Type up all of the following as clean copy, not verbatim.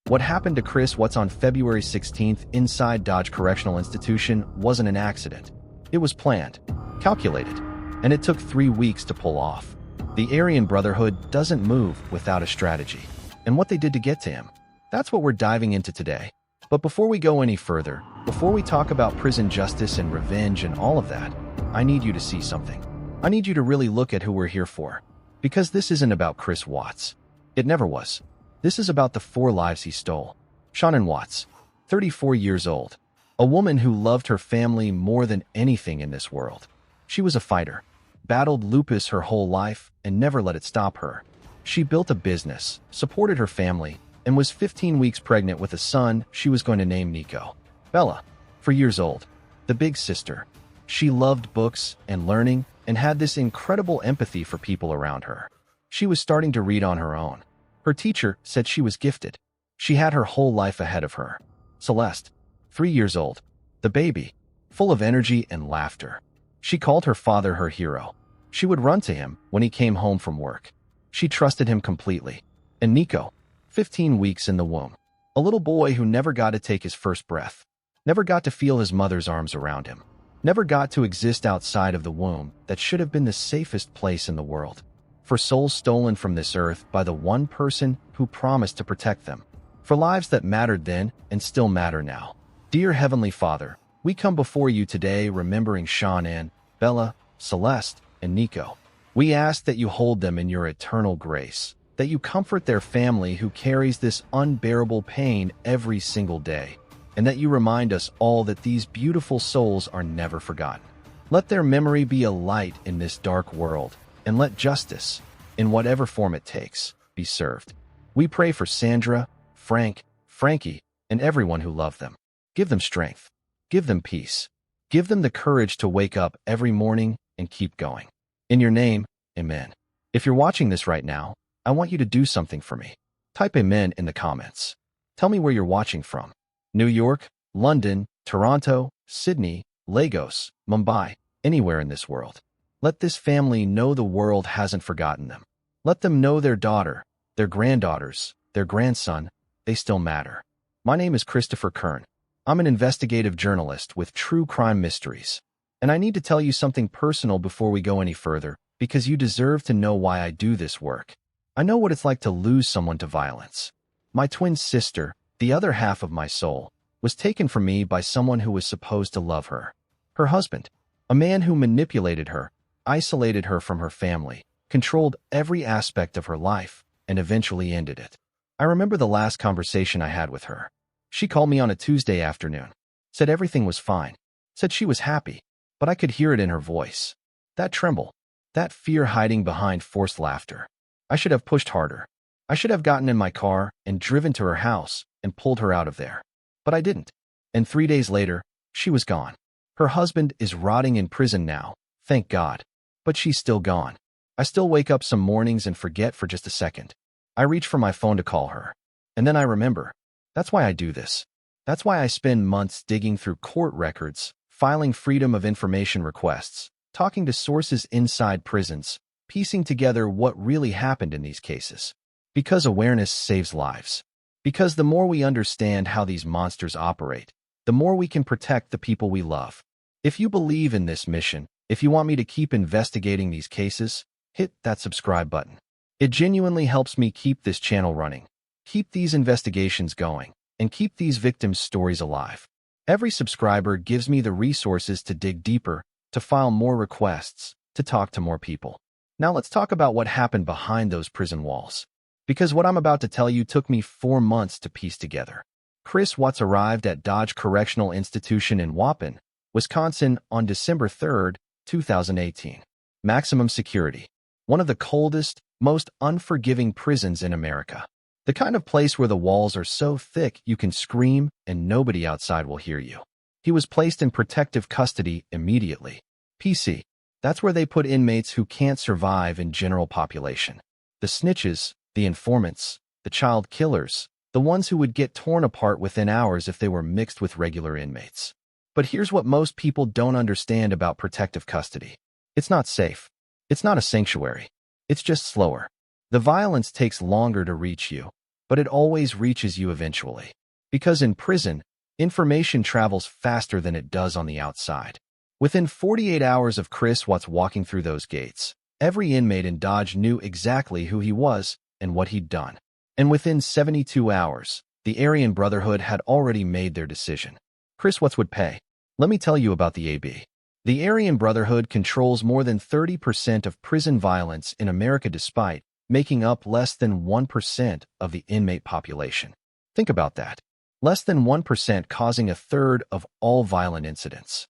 What happened to Chris Watts on February 16th inside Dodge Correctional Institution wasn't an accident. It was planned, calculated, and it took 3 weeks to pull off. The Aryan Brotherhood doesn't move without a strategy. And what they did to get to him, that's what we're diving into today. But before we go any further, before we talk about prison justice and revenge and all of that, I need you to see something. I need you to really look at who we're here for. Because this isn't about Chris Watts. It never was. This is about the 4 lives he stole. Shanann Watts, 34 years old. A woman who loved her family more than anything in this world. She was a fighter, battled lupus her whole life, and never let it stop her. She built a business, supported her family, and was 15 weeks pregnant with a son she was going to name Nico. Bella, 4 years old, the big sister. She loved books and learning and had this incredible empathy for people around her. She was starting to read on her own. Her teacher said she was gifted. She had her whole life ahead of her. Celeste, 3 years old, the baby, full of energy and laughter. She called her father her hero. She would run to him when he came home from work. She trusted him completely. And Nico, 15 weeks in the womb, a little boy who never got to take his first breath, never got to feel his mother's arms around him, never got to exist outside of the womb that should have been the safest place in the world. For souls stolen from this earth by the one person who promised to protect them. For lives that mattered then and still matter now. Dear Heavenly Father, we come before you today remembering Shanann, Bella, Celeste, and Nico. We ask that you hold them in your eternal grace, that you comfort their family who carries this unbearable pain every single day, and that you remind us all that these beautiful souls are never forgotten. Let their memory be a light in this dark world, and let justice, in whatever form it takes, be served. We pray for Sandra, Frank, Frankie, and everyone who loved them. Give them strength. Give them peace. Give them the courage to wake up every morning and keep going. In your name, amen. If you're watching this right now, I want you to do something for me. Type amen in the comments. Tell me where you're watching from. New York, London, Toronto, Sydney, Lagos, Mumbai, anywhere in this world. Let this family know the world hasn't forgotten them. Let them know their daughter, their granddaughters, their grandson, they still matter. My name is Christopher Kern. I'm an investigative journalist with true crime mysteries. And I need to tell you something personal before we go any further, because you deserve to know why I do this work. I know what it's like to lose someone to violence. My twin sister, the other half of my soul, was taken from me by someone who was supposed to love her. Her husband, a man who manipulated her, isolated her from her family, controlled every aspect of her life, and eventually ended it. I remember the last conversation I had with her. She called me on a Tuesday afternoon, said everything was fine, said she was happy, but I could hear it in her voice. That tremble, that fear hiding behind forced laughter. I should have pushed harder. I should have gotten in my car and driven to her house and pulled her out of there. But I didn't. And 3 days later, she was gone. Her husband is rotting in prison now, thank God. But she's still gone. I still wake up some mornings and forget for just a second. I reach for my phone to call her. And then I remember. That's why I do this. That's why I spend months digging through court records, filing freedom of information requests, talking to sources inside prisons, piecing together what really happened in these cases. Because awareness saves lives. Because the more we understand how these monsters operate, the more we can protect the people we love. If you believe in this mission, if you want me to keep investigating these cases, hit that subscribe button. It genuinely helps me keep this channel running, keep these investigations going, and keep these victims' stories alive. Every subscriber gives me the resources to dig deeper, to file more requests, to talk to more people. Now let's talk about what happened behind those prison walls. Because what I'm about to tell you took me 4 months to piece together. Chris Watts arrived at Dodge Correctional Institution in Waupun, Wisconsin on December 3, 2018. Maximum security. One of the coldest, most unforgiving prisons in America. The kind of place where the walls are so thick you can scream and nobody outside will hear you. He was placed in protective custody immediately. PC. That's where they put inmates who can't survive in general population. The snitches, the informants, the child killers, the ones who would get torn apart within hours if they were mixed with regular inmates. But here's what most people don't understand about protective custody. It's not safe. It's not a sanctuary. It's just slower. The violence takes longer to reach you. but it always reaches you eventually. Because in prison, information travels faster than it does on the outside. Within 48 hours of Chris Watts walking through those gates, every inmate in Dodge knew exactly who he was and what he'd done. And within 72 hours, the Aryan Brotherhood had already made their decision. Chris Watts would pay. Let me tell you about the AB. The Aryan Brotherhood controls more than 30% of prison violence in America despite making up less than 1% of the inmate population. Think about that. Less than 1% causing a third of all violent incidents.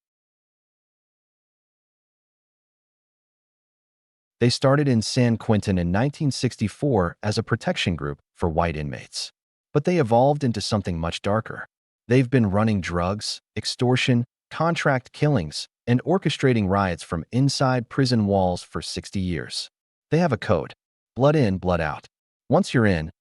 They started in San Quentin in 1964 as a protection group for white inmates. But they evolved into something much darker. They've been running drugs, extortion, contract killings, and orchestrating riots from inside prison walls for 60 years. They have a code. Blood in, blood out. Once you're in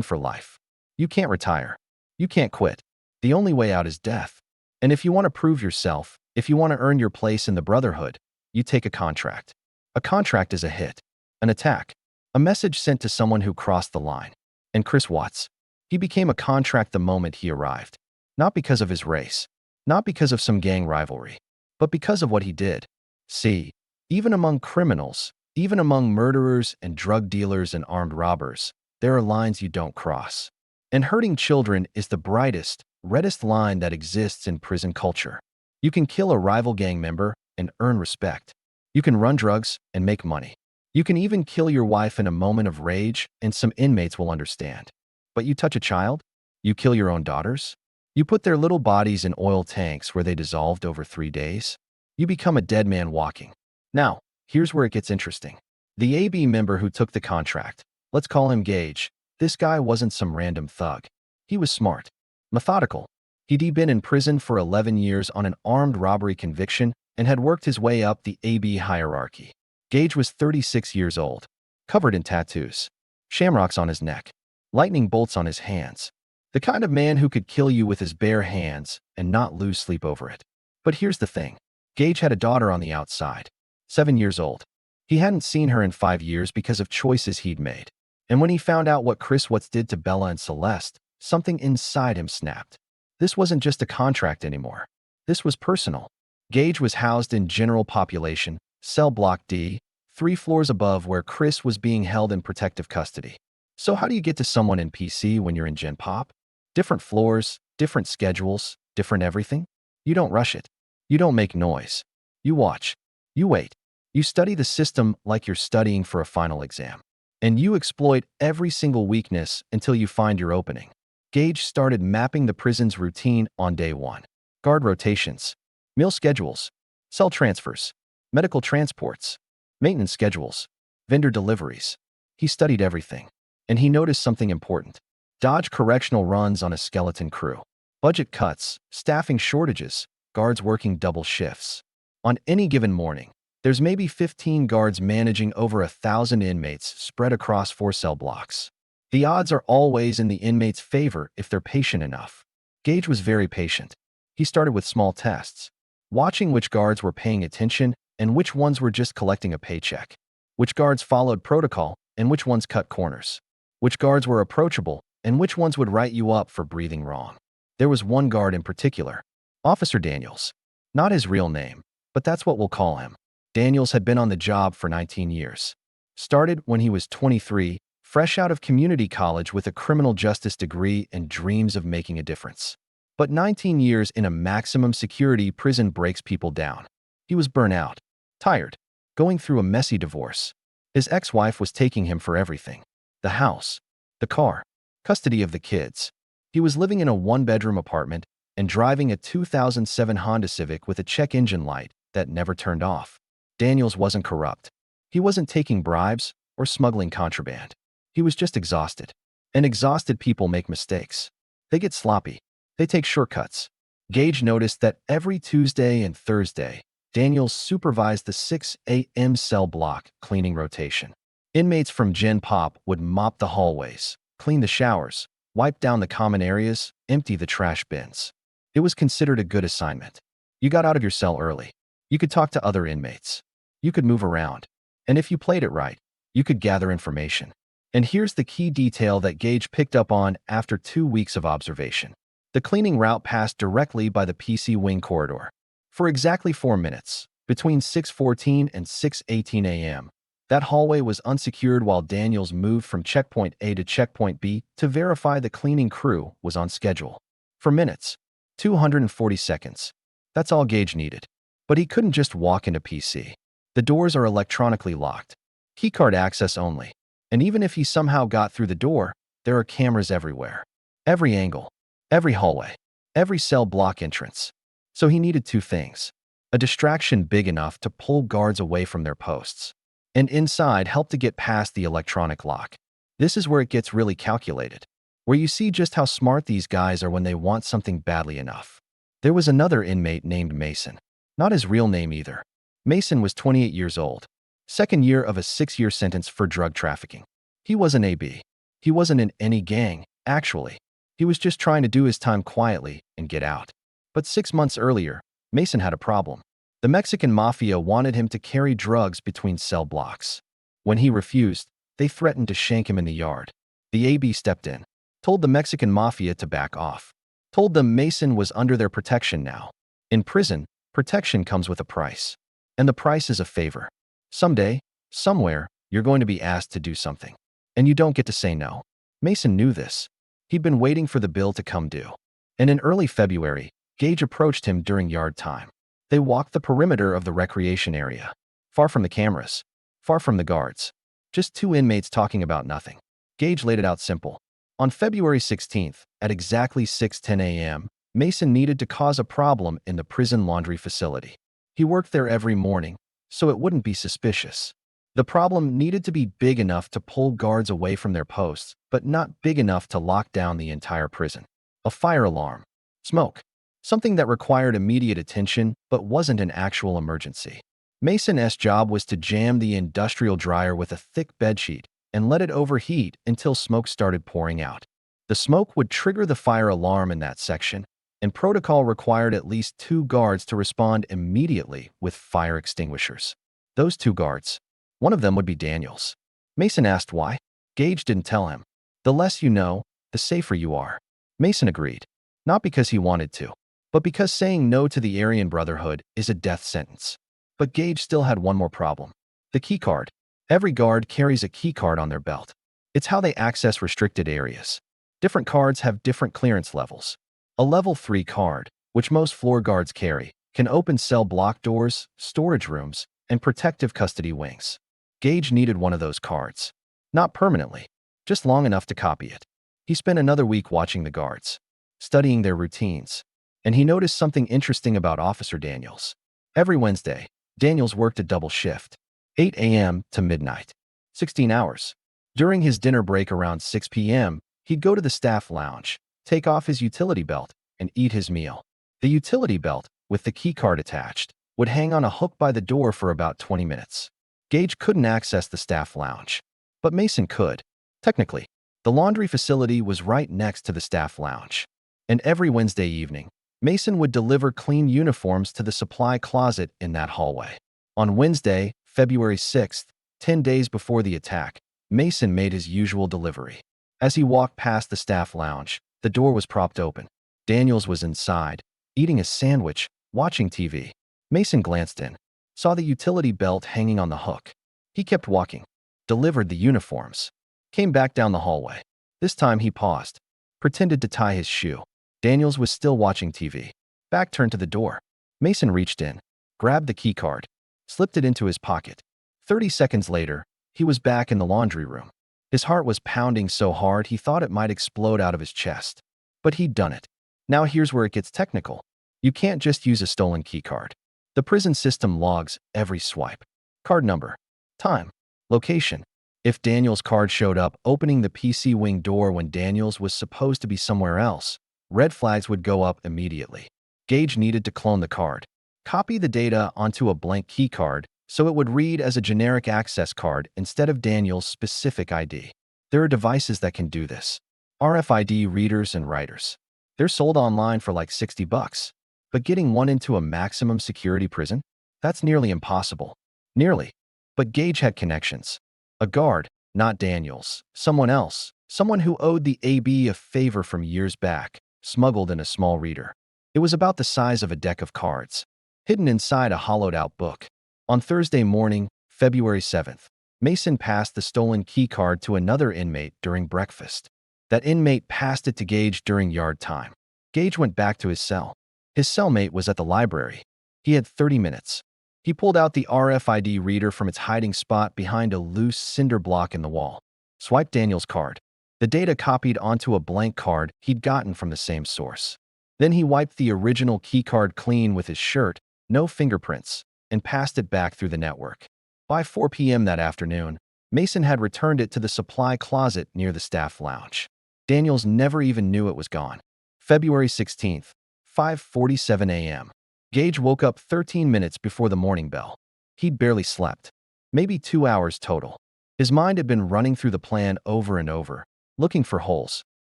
for life. You can't retire. You can't quit. The only way out is death. And if you want to prove yourself, if you want to earn your place in the Brotherhood, you take a contract. A contract is a hit, an attack, a message sent to someone who crossed the line. And Chris Watts, he became a contract the moment he arrived. Not because of his race, not because of some gang rivalry, but because of what he did. See, even among criminals, even among murderers and drug dealers and armed robbers, there are lines you don't cross. And hurting children is the brightest, reddest line that exists in prison culture. You can kill a rival gang member and earn respect. You can run drugs and make money. You can even kill your wife in a moment of rage and some inmates will understand. But you touch a child? You kill your own daughters? You put their little bodies in oil tanks where they dissolved over 3 days? You become a dead man walking. Now, here's where it gets interesting. The AB member who took the contract, let's call him Gage, this guy wasn't some random thug. He was smart, methodical. He'd been in prison for 11 years on an armed robbery conviction and had worked his way up the AB hierarchy. Gage was 36 years old, covered in tattoos, shamrocks on his neck, lightning bolts on his hands. The kind of man who could kill you with his bare hands and not lose sleep over it. But here's the thing. Gage had a daughter on the outside, 7 years old. He hadn't seen her in 5 years because of choices he'd made. And when he found out what Chris Watts did to Bella and Celeste, something inside him snapped. This wasn't just a contract anymore. This was personal. Gage was housed in general population, cell block D, 3 floors above where Chris was being held in protective custody. So how do you get to someone in PC when you're in Gen Pop? Different floors, different schedules, different everything? You don't rush it. You don't make noise. You watch. You wait. You study the system like you're studying for a final exam. And you exploit every single weakness until you find your opening. Gage started mapping the prison's routine on day 1. Guard rotations, meal schedules, cell transfers, medical transports, maintenance schedules, vendor deliveries. He studied everything. And he noticed something important. Dodge Correctional runs on a skeleton crew. Budget cuts, staffing shortages, guards working double shifts. On any given morning, there's maybe 15 guards managing over 1,000 inmates spread across 4 cell blocks. The odds are always in the inmate's favor if they're patient enough. Gage was very patient. He started with small tests, watching which guards were paying attention and which ones were just collecting a paycheck, which guards followed protocol and which ones cut corners, which guards were approachable and which ones would write you up for breathing wrong. There was one guard in particular, Officer Daniels. Not his real name, but that's what we'll call him. Daniels had been on the job for 19 years. Started when he was 23, fresh out of community college with a criminal justice degree and dreams of making a difference. But 19 years in a maximum security prison breaks people down. He was burnt out, tired, going through a messy divorce. His ex-wife was taking him for everything. The house, the car, custody of the kids. He was living in a 1-bedroom apartment and driving a 2007 Honda Civic with a check engine light that never turned off. Daniels wasn't corrupt. He wasn't taking bribes or smuggling contraband. He was just exhausted. And exhausted people make mistakes. They get sloppy. They take shortcuts. Gage noticed that every Tuesday and Thursday, Daniels supervised the 6 a.m. cell block cleaning rotation. Inmates from Gen Pop would mop the hallways, clean the showers, wipe down the common areas, empty the trash bins. It was considered a good assignment. You got out of your cell early. You could talk to other inmates. You could move around. And if you played it right, you could gather information. And here's the key detail that Gage picked up on after 2 weeks of observation. The cleaning route passed directly by the PC wing corridor. For exactly 4 minutes, between 6:14 and 6:18 a.m., that hallway was unsecured while Daniels moved from checkpoint A to checkpoint B to verify the cleaning crew was on schedule. For minutes, 240 seconds. That's all Gage needed. But he couldn't just walk into PC. The doors are electronically locked. Keycard access only. And even if he somehow got through the door, there are cameras everywhere. Every angle, every hallway, every cell block entrance. So he needed 2 things. A distraction big enough to pull guards away from their posts. And inside help to get past the electronic lock. This is where it gets really calculated. Where you see just how smart these guys are when they want something badly enough. There was another inmate named Mason. Not his real name either. Mason was 28 years old. Second year of a 6-year sentence for drug trafficking. He wasn't AB. He wasn't in any gang, actually. He was just trying to do his time quietly and get out. But 6 months earlier, Mason had a problem. The Mexican mafia wanted him to carry drugs between cell blocks. When he refused, they threatened to shank him in the yard. The AB stepped in, told the Mexican mafia to back off, told them Mason was under their protection now. In prison, protection comes with a price. And the price is a favor. Someday, somewhere, you're going to be asked to do something. And you don't get to say no. Mason knew this. He'd been waiting for the bill to come due. And in early February, Gage approached him during yard time. They walked the perimeter of the recreation area. Far from the cameras. Far from the guards. Just 2 inmates talking about nothing. Gage laid it out simple. On February 16th, at exactly 6:10 a.m., Mason needed to cause a problem in the prison laundry facility. He worked there every morning, so it wouldn't be suspicious. The problem needed to be big enough to pull guards away from their posts, but not big enough to lock down the entire prison. A fire alarm. Smoke. Something that required immediate attention, but wasn't an actual emergency. Mason's job was to jam the industrial dryer with a thick bedsheet and let it overheat until smoke started pouring out. The smoke would trigger the fire alarm in that section, and protocol required at least 2 guards to respond immediately with fire extinguishers. Those 2 guards. One of them would be Daniels. Mason asked why. Gage didn't tell him. The less you know, the safer you are. Mason agreed. Not because he wanted to, but because saying no to the Aryan Brotherhood is a death sentence. But Gage still had one more problem. The keycard. Every guard carries a keycard on their belt. It's how they access restricted areas. Different cards have different clearance levels. A level 3 card, which most floor guards carry, can open cell block doors, storage rooms, and protective custody wings. Gage needed one of those cards. Not permanently, just long enough to copy it. He spent another week watching the guards, studying their routines, and he noticed something interesting about Officer Daniels. Every Wednesday, Daniels worked a double shift, 8 a.m. to midnight, 16 hours. During his dinner break around 6 p.m., he'd go to the staff lounge, take off his utility belt, and eat his meal. The utility belt, with the keycard attached, would hang on a hook by the door for about 20 minutes. Gage couldn't access the staff lounge, but Mason could. Technically, the laundry facility was right next to the staff lounge. And every Wednesday evening, Mason would deliver clean uniforms to the supply closet in that hallway. On Wednesday, February 6th, 10 days before the attack, Mason made his usual delivery. As he walked past the staff lounge, the door was propped open. Daniels was inside, eating a sandwich, watching TV. Mason glanced in, saw the utility belt hanging on the hook. He kept walking, delivered the uniforms, came back down the hallway. This time he paused, pretended to tie his shoe. Daniels was still watching TV. Back turned to the door. Mason reached in, grabbed the keycard, slipped it into his pocket. 30 seconds later, he was back in the laundry room. His heart was pounding so hard he thought it might explode out of his chest. But he'd done it. Now here's where it gets technical. You can't just use a stolen keycard. The prison system logs every swipe. Card number, time, location. If Daniels' card showed up opening the PC wing door when Daniels was supposed to be somewhere else, red flags would go up immediately. Gage needed to clone the card, copy the data onto a blank keycard so it would read as a generic access card instead of Daniels' specific ID. There are devices that can do this. RFID readers and writers. They're sold online for like $60. But getting one into a maximum security prison? That's nearly impossible. Nearly. But Gage had connections. A guard, Not Daniels. Someone else. Someone who owed the AB a favor from years back, smuggled in a small reader. It was about the size of a deck of cards, hidden inside a hollowed-out book. On Thursday morning, February 7th, Mason passed the stolen keycard to another inmate during breakfast. That inmate passed it to Gage during yard time. Gage went back to his cell. His cellmate was at the library. He had 30 minutes. He pulled out the RFID reader from its hiding spot behind a loose cinder block in the wall. Swiped Daniel's card. The data copied onto a blank card he'd gotten from the same source. Then he wiped the original keycard clean with his shirt, no fingerprints, and passed it back through the network. By 4 p.m. that afternoon, Mason had returned it to the supply closet near the staff lounge. Daniels never even knew it was gone. February 16th, 5:47 a.m. Gage woke up 13 minutes before the morning bell. He'd barely slept. Maybe 2 hours total. His mind had been running through the plan over and over, looking for holes,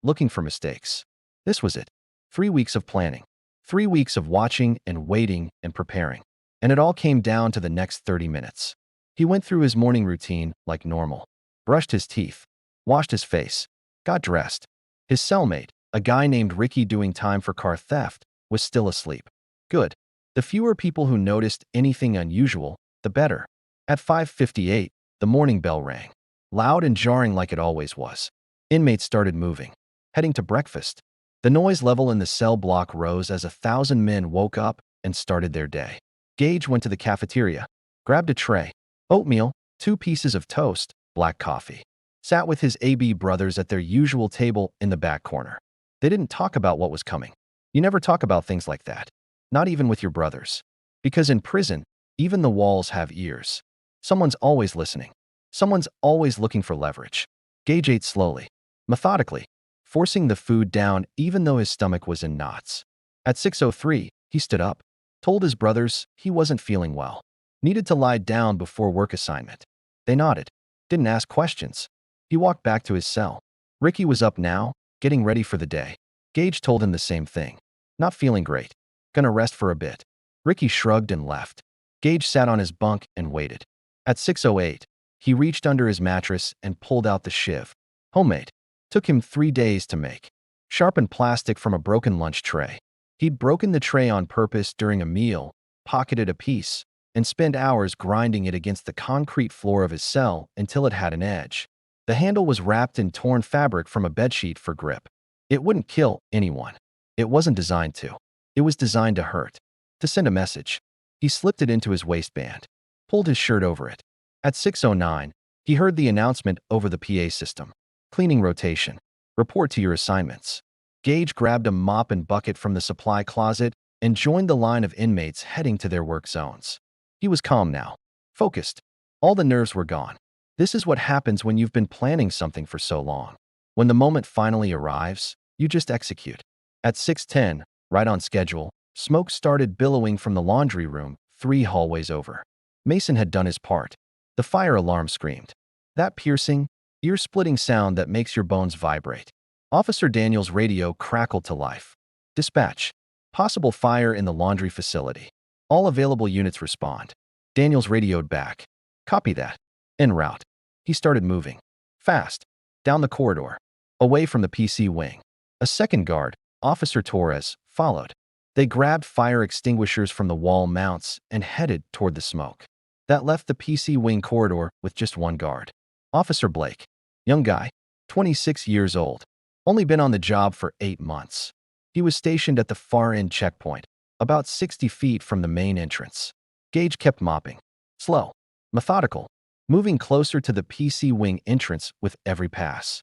looking for mistakes. This was it. 3 weeks of planning. 3 weeks of watching and waiting and preparing. And it all came down to the next 30 minutes. He went through his morning routine like normal. Brushed his teeth. Washed his face. Got dressed. His cellmate, a guy named Ricky doing time for car theft, was still asleep. Good. The fewer people who noticed anything unusual, the better. At 5:58, the morning bell rang. Loud and jarring like it always was. Inmates started moving. Heading to breakfast. The noise level in the cell block rose as 1,000 men woke up and started their day. Gage went to the cafeteria. Grabbed a tray. Oatmeal, 2 pieces of toast, black coffee. Sat with his AB brothers at their usual table in the back corner. They didn't talk about what was coming. You never talk about things like that. Not even with your brothers. Because in prison, even the walls have ears. Someone's always listening. Someone's always looking for leverage. Gage ate slowly, methodically, forcing the food down even though his stomach was in knots. At 6:03, he stood up, told his brothers he wasn't feeling well, needed to lie down before work assignment. They nodded, didn't ask questions. He walked back to his cell. Ricky was up now, getting ready for the day. Gage told him the same thing. Not feeling great. Gonna rest for a bit. Ricky shrugged and left. Gage sat on his bunk and waited. At 6:08, he reached under his mattress and pulled out the shiv. Homemade. Took him 3 days to make. Sharpened plastic from a broken lunch tray. He'd broken the tray on purpose during a meal, pocketed a piece, and spent hours grinding it against the concrete floor of his cell until it had an edge. The handle was wrapped in torn fabric from a bedsheet for grip. It wouldn't kill anyone. It wasn't designed to. It was designed to hurt. To send a message. He slipped it into his waistband. Pulled his shirt over it. At 6:09, he heard the announcement over the PA system. Cleaning rotation. Report to your assignments. Gage grabbed a mop and bucket from the supply closet and joined the line of inmates heading to their work zones. He was calm now. Focused. All the nerves were gone. This is what happens when you've been planning something for so long. When the moment finally arrives, you just execute. At 6:10, right on schedule, smoke started billowing from the laundry room 3 hallways over. Mason had done his part. The fire alarm screamed. That piercing, ear-splitting sound that makes your bones vibrate. Officer Daniels' radio crackled to life. Dispatch. Possible fire in the laundry facility. All available units respond. Daniels radioed back. Copy that. En route. He started moving. Fast. Down the corridor. Away from the PC wing. A second guard, Officer Torres, followed. They grabbed fire extinguishers from the wall mounts and headed toward the smoke. That left the PC wing corridor with just one guard. Officer Blake. Young guy. 26 years old. Only been on the job for 8 months. He was stationed at the far end checkpoint, about 60 feet from the main entrance. Gage kept mopping. Slow. Methodical. Moving closer to the PC wing entrance with every pass.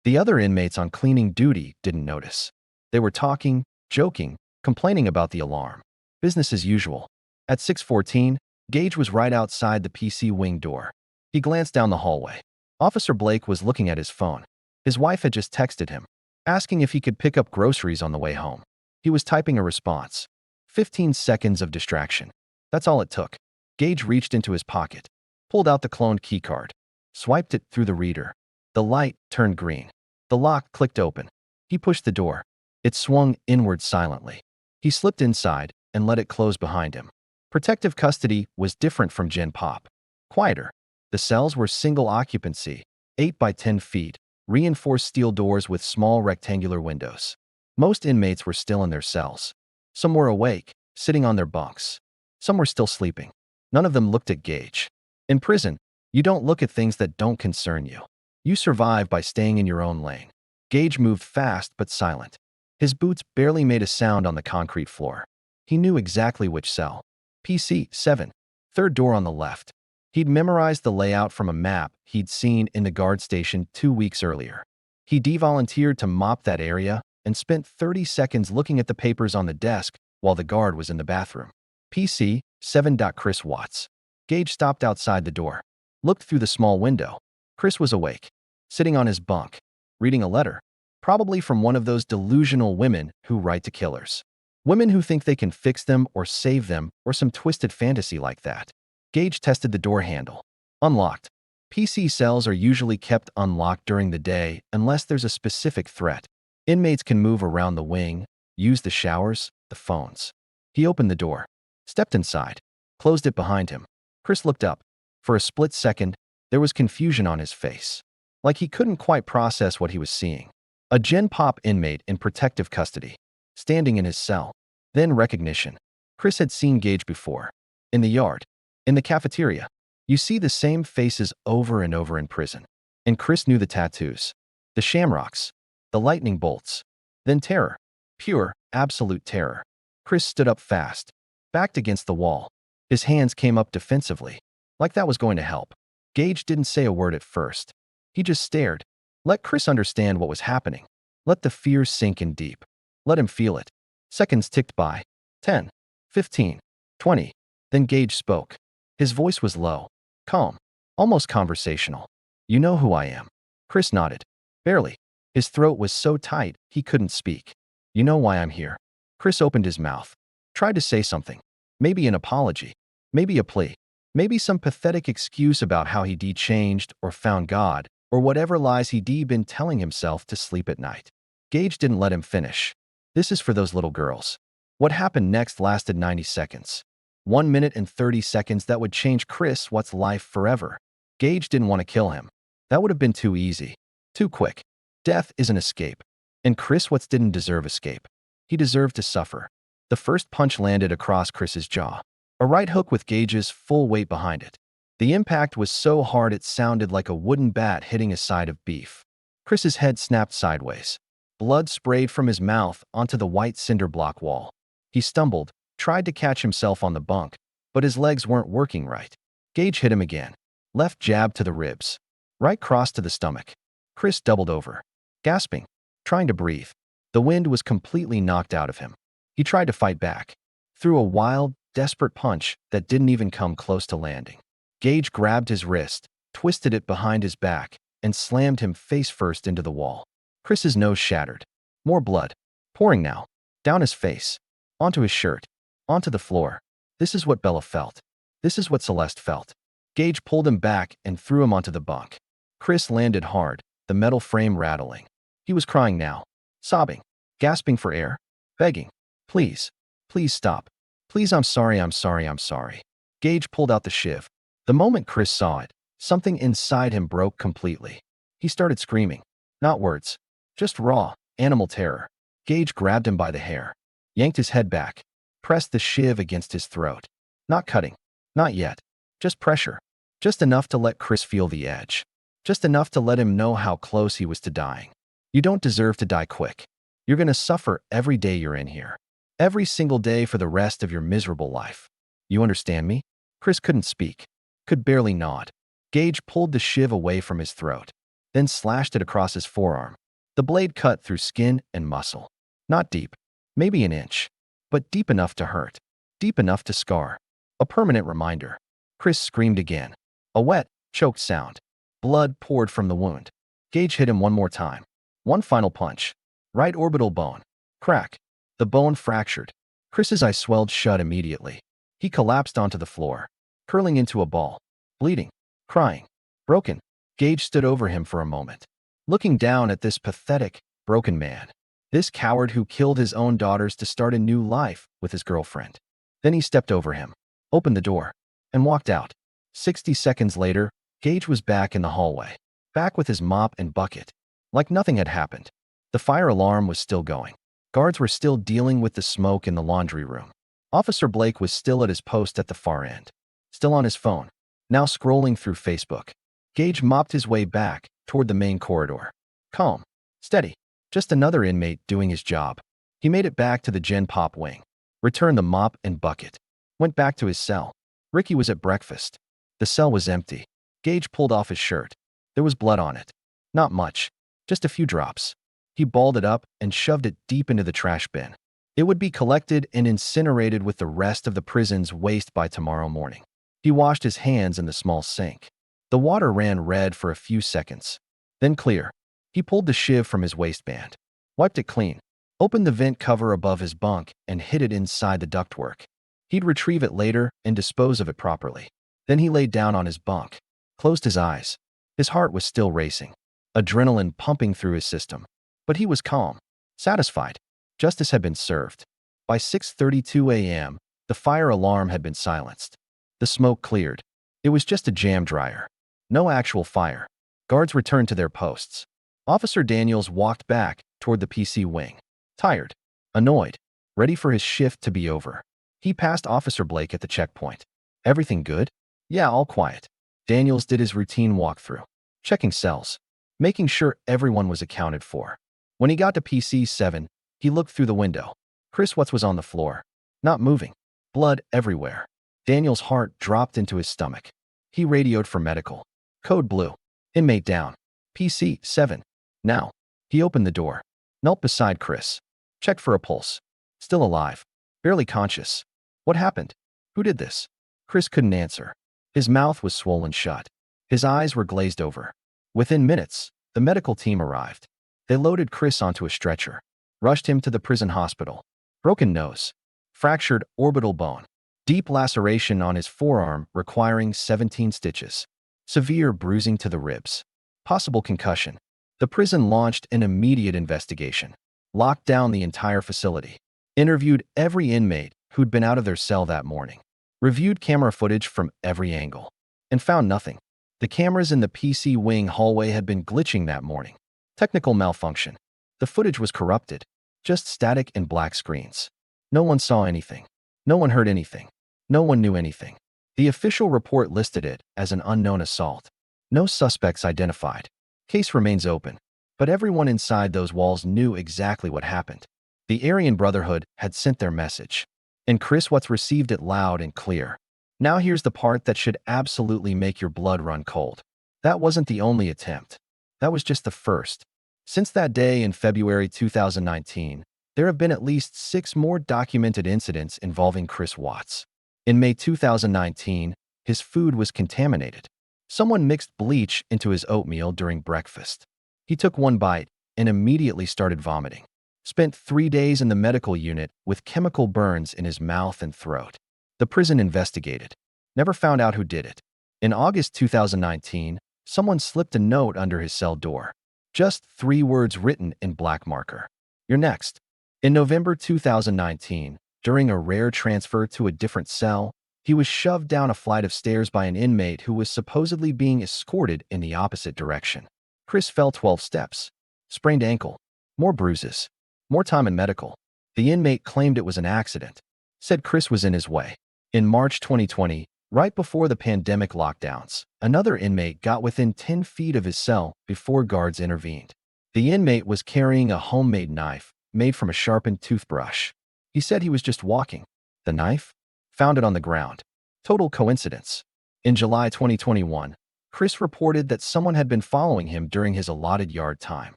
The other inmates on cleaning duty didn't notice. They were talking, joking, complaining about the alarm. Business as usual. At 6:14, Gage was right outside the PC wing door. He glanced down the hallway. Officer Blake was looking at his phone. His wife had just texted him, asking if he could pick up groceries on the way home. He was typing a response. 15 seconds of distraction. That's all it took. Gage reached into his pocket, pulled out the cloned keycard, swiped it through the reader. The light turned green. The lock clicked open. He pushed the door. It swung inward silently. He slipped inside and let it close behind him. Protective custody was different from Gen Pop. Quieter. The cells were single occupancy, 8 by 10 feet, reinforced steel doors with small rectangular windows. Most inmates were still in their cells. Some were awake, sitting on their bunks. Some were still sleeping. None of them looked at Gage. In prison, you don't look at things that don't concern you. You survive by staying in your own lane. Gage moved fast but silent. His boots barely made a sound on the concrete floor. He knew exactly which cell. PC 7, third door on the left. He'd memorized the layout from a map he'd seen in the guard station 2 weeks earlier. He devolunteered to mop that area and spent 30 seconds looking at the papers on the desk while the guard was in the bathroom. PC 7. Chris Watts. Gage stopped outside the door, looked through the small window. Chris was awake, sitting on his bunk, reading a letter, probably from one of those delusional women who write to killers. Women who think they can fix them or save them or some twisted fantasy like that. Gage tested the door handle. Unlocked. PC cells are usually kept unlocked during the day unless there's a specific threat. Inmates can move around the wing, use the showers, the phones. He opened the door, stepped inside, closed it behind him. Chris looked up. For a split second, there was confusion on his face, like he couldn't quite process what he was seeing. A Gen Pop inmate in protective custody, standing in his cell. Then recognition. Chris had seen Gage before. In the yard. In the cafeteria. You see the same faces over and over in prison. And Chris knew the tattoos. The shamrocks. The lightning bolts. Then terror. Pure, absolute terror. Chris stood up fast, backed against the wall. His hands came up defensively, like that was going to help. Gage didn't say a word at first. He just stared. Let Chris understand what was happening. Let the fear sink in deep. Let him feel it. Seconds ticked by. 10, 15, 20. Then Gage spoke. His voice was low, calm, almost conversational. You know who I am. Chris nodded. Barely. His throat was so tight he couldn't speak. You know why I'm here. Chris opened his mouth. Tried to say something. Maybe an apology. Maybe a plea. Maybe some pathetic excuse about how he'd changed or found God or whatever lies he'd been telling himself to sleep at night. Gage didn't let him finish. This is for those little girls. What happened next lasted 90 seconds. 1 minute and 30 seconds that would change Chris Watts' life forever. Gage didn't want to kill him. That would have been too easy. Too quick. Death is an escape. And Chris Watts didn't deserve escape. He deserved to suffer. The first punch landed across Chris's jaw. A right hook with Gage's full weight behind it. The impact was so hard it sounded like a wooden bat hitting a side of beef. Chris's head snapped sideways. Blood sprayed from his mouth onto the white cinder block wall. He stumbled, tried to catch himself on the bunk, but his legs weren't working right. Gage hit him again. Left jab to the ribs. Right cross to the stomach. Chris doubled over, gasping, trying to breathe. The wind was completely knocked out of him. He tried to fight back. Threw a wild, desperate punch that didn't even come close to landing. Gage grabbed his wrist, twisted it behind his back, and slammed him face first into the wall. Chris's nose shattered. More blood. Pouring now. Down his face. Onto his shirt. Onto the floor. This is what Bella felt. This is what Celeste felt. Gage pulled him back and threw him onto the bunk. Chris landed hard, the metal frame rattling. He was crying now. Sobbing. Gasping for air. Begging. Please. Please stop. Please, I'm sorry, I'm sorry, I'm sorry. Gage pulled out the shiv. The moment Chris saw it, something inside him broke completely. He started screaming. Not words. Just raw, animal terror. Gage grabbed him by the hair. Yanked his head back. Pressed the shiv against his throat. Not cutting. Not yet. Just pressure. Just enough to let Chris feel the edge. Just enough to let him know how close he was to dying. You don't deserve to die quick. You're gonna suffer every day you're in here. Every single day for the rest of your miserable life. You understand me? Chris couldn't speak. Could barely nod. Gage pulled the shiv away from his throat, then slashed it across his forearm. The blade cut through skin and muscle. Not deep. Maybe an inch. But deep enough to hurt. Deep enough to scar. A permanent reminder. Chris screamed again. A wet, choked sound. Blood poured from the wound. Gage hit him one more time. One final punch. Right orbital bone. Crack. The bone fractured. Chris's eyes swelled shut immediately. He collapsed onto the floor, curling into a ball. Bleeding. Crying. Broken. Gage stood over him for a moment, looking down at this pathetic, broken man. This coward who killed his own daughters to start a new life with his girlfriend. Then he stepped over him, opened the door, and walked out. 60 seconds later, Gage was back in the hallway. back with his mop and bucket, like nothing had happened. The fire alarm was still going. Guards were still dealing with the smoke in the laundry room. Officer Blake was still at his post at the far end, still on his phone, now scrolling through Facebook. Gage mopped his way back toward the main corridor. Calm, steady, just another inmate doing his job. He made it back to the Gen Pop wing, returned the mop and bucket, went back to his cell. Ricky was at breakfast. The cell was empty. Gage pulled off his shirt. There was blood on it. Not much, just a few drops. He balled it up and shoved it deep into the trash bin. It would be collected and incinerated with the rest of the prison's waste by tomorrow morning. He washed his hands in the small sink. The water ran red for a few seconds, then clear. He pulled the shiv from his waistband, wiped it clean, opened the vent cover above his bunk and hid it inside the ductwork. He'd retrieve it later and dispose of it properly. Then he laid down on his bunk, closed his eyes. His heart was still racing, adrenaline pumping through his system. But he was calm, satisfied. Justice had been served. By 6:32 a.m., the fire alarm had been silenced. The smoke cleared. It was just a jam dryer. No actual fire. Guards returned to their posts. Officer Daniels walked back toward the PC wing, tired, annoyed, ready for his shift to be over. He passed Officer Blake at the checkpoint. Everything good? Yeah, all quiet. Daniels did his routine walkthrough, checking cells, making sure everyone was accounted for. When he got to PC 7, he looked through the window. Chris Watts was on the floor, not moving, blood everywhere. Daniel's heart dropped into his stomach. He radioed for medical. Code blue. Inmate down. PC 7. Now. He opened the door, knelt beside Chris, checked for a pulse. Still alive, barely conscious. What happened? Who did this? Chris couldn't answer. His mouth was swollen shut. His eyes were glazed over. Within minutes, the medical team arrived. They loaded Chris onto a stretcher, rushed him to the prison hospital. Broken nose, fractured orbital bone, deep laceration on his forearm requiring 17 stitches, severe bruising to the ribs, possible concussion. The prison launched an immediate investigation, locked down the entire facility, interviewed every inmate who'd been out of their cell that morning, reviewed camera footage from every angle, and found nothing. The cameras in the PC wing hallway had been glitching that morning. Technical malfunction. The footage was corrupted, just static and black screens. No one saw anything. No one heard anything. No one knew anything. The official report listed it as an unknown assault. No suspects identified. Case remains open. But everyone inside those walls knew exactly what happened. The Aryan Brotherhood had sent their message, and Chris Watts received it loud and clear. Now here's the part that should absolutely make your blood run cold. That wasn't the only attempt. That was just the first. Since that day in February 2019, there have been at least 6 more documented incidents involving Chris Watts. In May 2019, his food was contaminated. Someone mixed bleach into his oatmeal during breakfast. He took one bite and immediately started vomiting. Spent 3 days in the medical unit with chemical burns in his mouth and throat. The prison investigated. Never found out who did it. In August 2019, someone slipped a note under his cell door. Just 3 words written in black marker. You're next. In November 2019, during a rare transfer to a different cell, he was shoved down a flight of stairs by an inmate who was supposedly being escorted in the opposite direction. Chris fell 12 steps. Sprained ankle. More bruises. More time in medical. The inmate claimed it was an accident. Said Chris was in his way. In March 2020, right before the pandemic lockdowns, another inmate got within 10 feet of his cell before guards intervened. The inmate was carrying a homemade knife made from a sharpened toothbrush. He said he was just walking. The knife? Found it on the ground. Total coincidence. In July 2021, Chris reported that someone had been following him during his allotted yard time,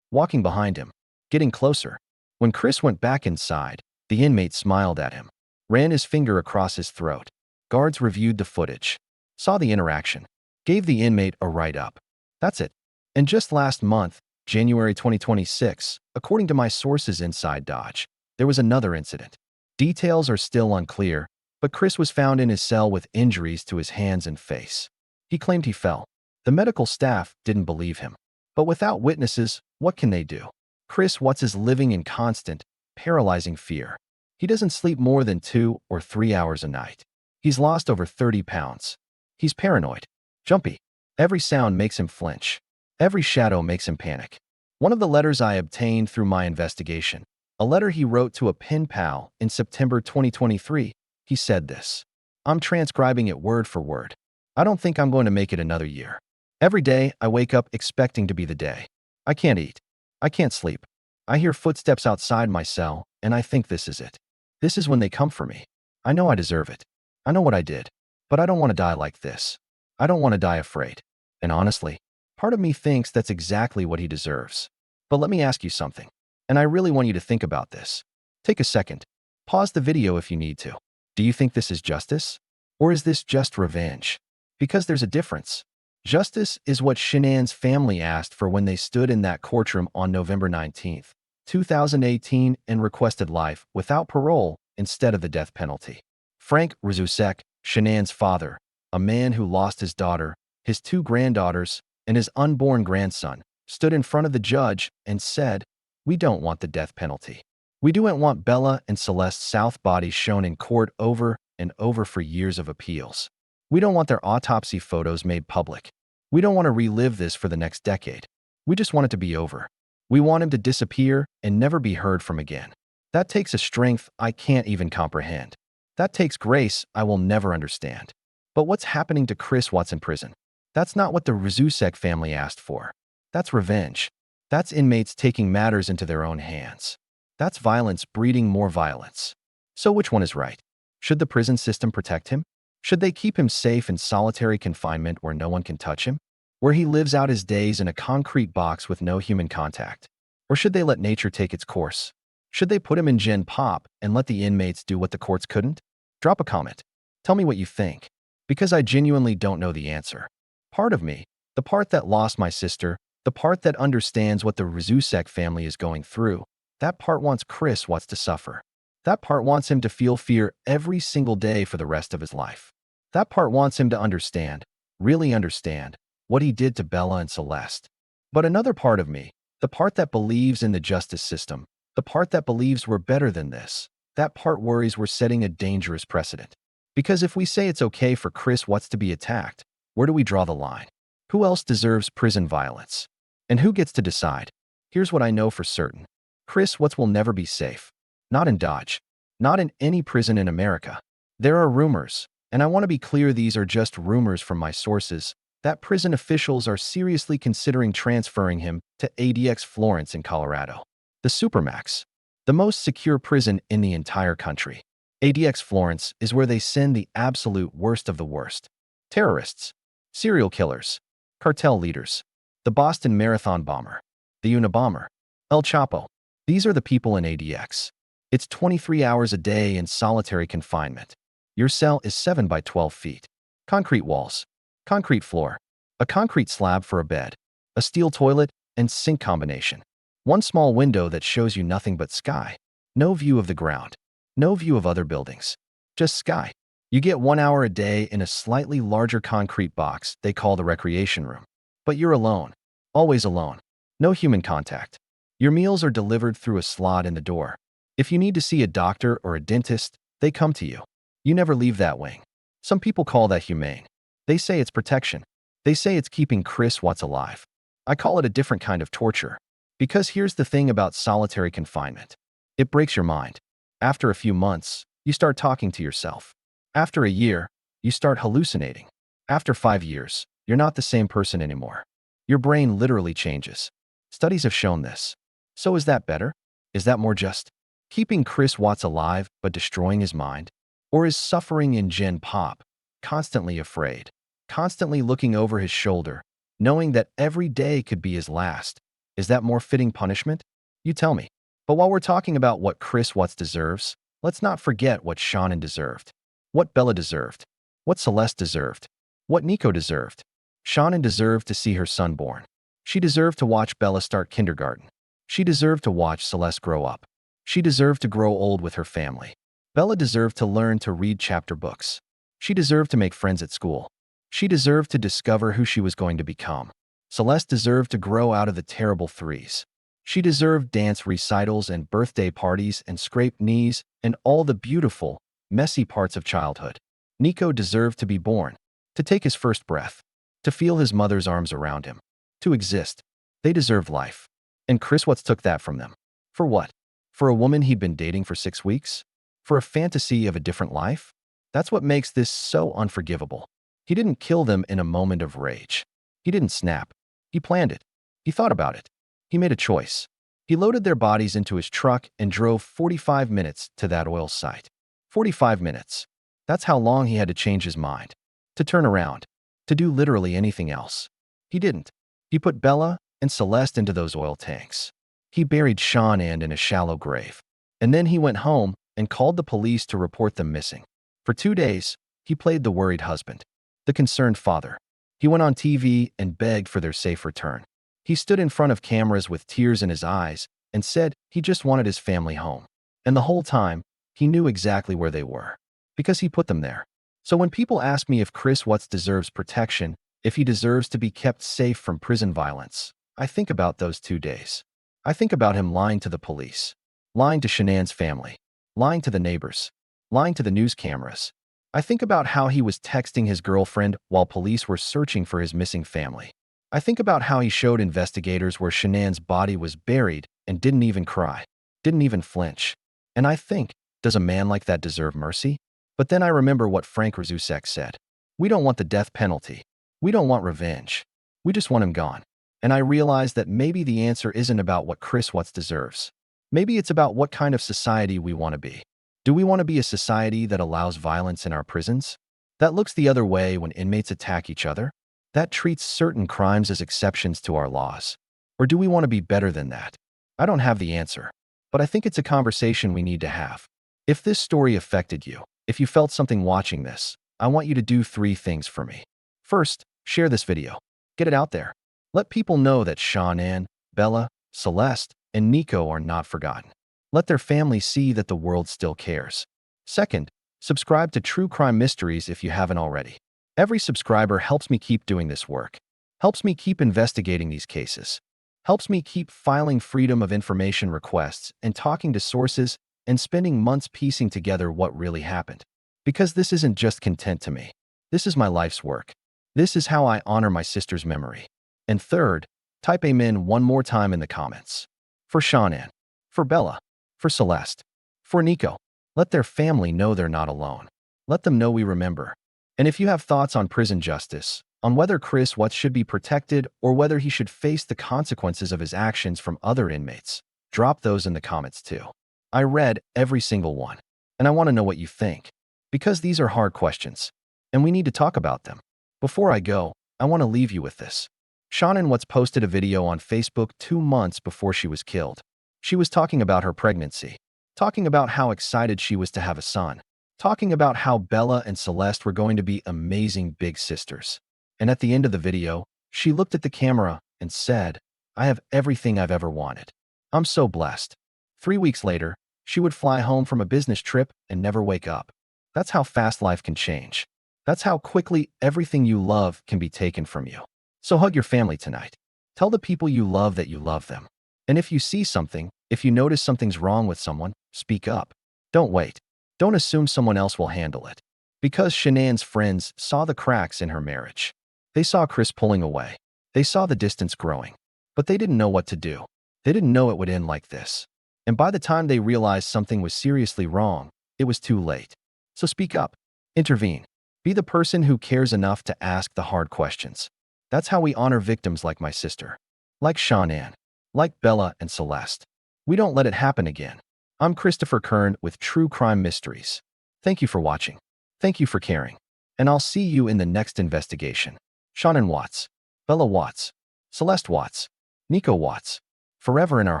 walking behind him, getting closer. When Chris went back inside, the inmate smiled at him, ran his finger across his throat. Guards reviewed the footage, saw the interaction, gave the inmate a write-up. That's it. And just last month, January 2026, according to my sources inside Dodge, there was another incident. Details are still unclear, but Chris was found in his cell with injuries to his hands and face. He claimed he fell. The medical staff didn't believe him. But without witnesses, what can they do? Chris Watts is living in constant, paralyzing fear. He doesn't sleep more than 2 or 3 hours a night. He's lost over 30 pounds. He's paranoid, jumpy. Every sound makes him flinch. Every shadow makes him panic. One of the letters I obtained through my investigation, a letter he wrote to a pen pal in September 2023, he said this. I'm transcribing it word for word. I don't think I'm going to make it another year. Every day, I wake up expecting to be the day. I can't eat. I can't sleep. I hear footsteps outside my cell, and I think this is it. This is when they come for me. I know I deserve it. I know what I did. But I don't want to die like this. I don't want to die afraid. And honestly, part of me thinks that's exactly what he deserves. But let me ask you something. And I really want you to think about this. Take a second. Pause the video if you need to. Do you think this is justice? Or is this just revenge? Because there's a difference. Justice is what Shanann's family asked for when they stood in that courtroom on November 19, 2018 and requested life without parole instead of the death penalty. Frank Rzusek, Shanann's father, a man who lost his daughter, his 2 granddaughters, and his unborn grandson, stood in front of the judge and said, "We don't want the death penalty. We don't want Bella and Celeste's South bodies shown in court over and over for years of appeals. We don't want their autopsy photos made public. We don't want to relive this for the next decade. We just want it to be over. We want him to disappear and never be heard from again. That takes a strength I can't even comprehend. That takes grace I will never understand." But what's happening to Chris Watts in prison? That's not what the Rzusek family asked for. That's revenge. That's inmates taking matters into their own hands. That's violence breeding more violence. So which one is right? Should the prison system protect him? Should they keep him safe in solitary confinement where no one can touch him? Where he lives out his days in a concrete box with no human contact? Or should they let nature take its course? Should they put him in Gen Pop and let the inmates do what the courts couldn't? Drop a comment. Tell me what you think. Because I genuinely don't know the answer. Part of me, the part that lost my sister, the part that understands what the Rzusek family is going through, that part wants Chris Watts to suffer. That part wants him to feel fear every single day for the rest of his life. That part wants him to understand, really understand, what he did to Bella and Celeste. But another part of me, the part that believes in the justice system, the part that believes we're better than this, that part worries we're setting a dangerous precedent. Because if we say it's okay for Chris Watts to be attacked, where do we draw the line? Who else deserves prison violence? And who gets to decide? Here's what I know for certain. Chris Watts will never be safe. Not in Dodge. Not in any prison in America. There are rumors, and I want to be clear these are just rumors from my sources, that prison officials are seriously considering transferring him to ADX Florence in Colorado. The Supermax. The most secure prison in the entire country. ADX Florence is where they send the absolute worst of the worst. Terrorists. Serial killers. Cartel leaders. The Boston Marathon bomber. The Unabomber. El Chapo. These are the people in ADX. It's 23 hours a day in solitary confinement. Your cell is 7 by 12 feet. Concrete walls. Concrete floor. A concrete slab for a bed. A steel toilet and sink combination. One small window that shows you nothing but sky. No view of the ground. No view of other buildings. Just sky. You get 1 hour a day in a slightly larger concrete box they call the recreation room. But you're alone. Always alone. No human contact. Your meals are delivered through a slot in the door. If you need to see a doctor or a dentist, they come to you. You never leave that wing. Some people call that humane. They say it's protection. They say it's keeping Chris Watts alive. I call it a different kind of torture. Because here's the thing about solitary confinement. It breaks your mind. After a few months, you start talking to yourself. After a year, you start hallucinating. After 5 years, you're not the same person anymore. Your brain literally changes. Studies have shown this. So is that better? Is that more just? Keeping Chris Watts alive but destroying his mind? Or is suffering in Gen Pop, constantly afraid, constantly looking over his shoulder, knowing that every day could be his last? Is that more fitting punishment? You tell me. But while we're talking about what Chris Watts deserves, let's not forget what Shanann deserved. What Bella deserved. What Celeste deserved. What Nico deserved. Shanann deserved to see her son born. She deserved to watch Bella start kindergarten. She deserved to watch Celeste grow up. She deserved to grow old with her family. Bella deserved to learn to read chapter books. She deserved to make friends at school. She deserved to discover who she was going to become. Celeste deserved to grow out of the terrible threes. She deserved dance recitals and birthday parties and scraped knees and all the beautiful, messy parts of childhood. Nico deserved to be born, to take his first breath, to feel his mother's arms around him. to exist. They deserved life. And Chris Watts took that from them. For what? For a woman he'd been dating for 6 weeks? For a fantasy of a different life? That's what makes this so unforgivable. He didn't kill them in a moment of rage. He didn't snap. He planned it. He thought about it. He made a choice. He loaded their bodies into his truck and drove 45 minutes to that oil site. 45 minutes. That's how long he had to change his mind. To turn around. To do literally anything else. He didn't. He put Bella and Celeste into those oil tanks. He buried Shanann in a shallow grave. And then he went home and called the police to report them missing. For 2 days, he played the worried husband, the concerned father. He went on TV and begged for their safe return. He stood in front of cameras with tears in his eyes and said he just wanted his family home. And the whole time, he knew exactly where they were, because he put them there. So when people ask me if Chris Watts deserves protection, if he deserves to be kept safe from prison violence, I think about those 2 days. I think about him lying to the police, lying to Shanann's family, lying to the neighbors, lying to the news cameras. I think about how he was texting his girlfriend while police were searching for his missing family. I think about how he showed investigators where Shanann's body was buried and didn't even cry, didn't even flinch. And I think, does a man like that deserve mercy? But then I remember what Frank Razusek said. We don't want the death penalty. We don't want revenge. We just want him gone. And I realized that maybe the answer isn't about what Chris Watts deserves. Maybe it's about what kind of society we want to be. Do we want to be a society that allows violence in our prisons? That looks the other way when inmates attack each other? That treats certain crimes as exceptions to our laws? Or do we want to be better than that? I don't have the answer, but I think it's a conversation we need to have. If this story affected you, if you felt something watching this, I want you to do 3 things for me. First, share this video. Get it out there. Let people know that Shanann, Bella, Celeste, and Nico are not forgotten. Let their families see that the world still cares. Second, subscribe to True Crime Mysteries if you haven't already. Every subscriber helps me keep doing this work, helps me keep investigating these cases, helps me keep filing freedom of information requests and talking to sources and spending months piecing together what really happened. Because this isn't just content to me. This is my life's work. This is how I honor my sister's memory. And third, type amen one more time in the comments. For Shanann, for Bella, for Celeste, for Nico. Let their family know they're not alone. Let them know we remember. And if you have thoughts on prison justice, on whether Chris Watts should be protected or whether he should face the consequences of his actions from other inmates, drop those in the comments too. I read every single one, and I want to know what you think. Because these are hard questions, and we need to talk about them. Before I go, I want to leave you with this. Shanann Watts posted a video on Facebook 2 months before she was killed. She was talking about her pregnancy, talking about how excited she was to have a son, talking about how Bella and Celeste were going to be amazing big sisters. And at the end of the video, she looked at the camera and said, "I have everything I've ever wanted. I'm so blessed." 3 weeks later, she would fly home from a business trip and never wake up. That's how fast life can change. That's how quickly everything you love can be taken from you. So hug your family tonight. Tell the people you love that you love them. And if you see something, if you notice something's wrong with someone, speak up. Don't wait. Don't assume someone else will handle it. Because Shanann's friends saw the cracks in her marriage. They saw Chris pulling away. They saw the distance growing. But they didn't know what to do. They didn't know it would end like this. And by the time they realized something was seriously wrong, it was too late. So speak up. Intervene. Be the person who cares enough to ask the hard questions. That's how we honor victims like my sister, like Shanann, like Bella and Celeste. We don't let it happen again. I'm Christopher Kern with True Crime Mysteries. Thank you for watching. Thank you for caring. And I'll see you in the next investigation. Shanann Watts, Bella Watts, Celeste Watts, Nico Watts, forever in our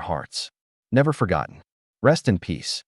hearts. Never forgotten. Rest in peace.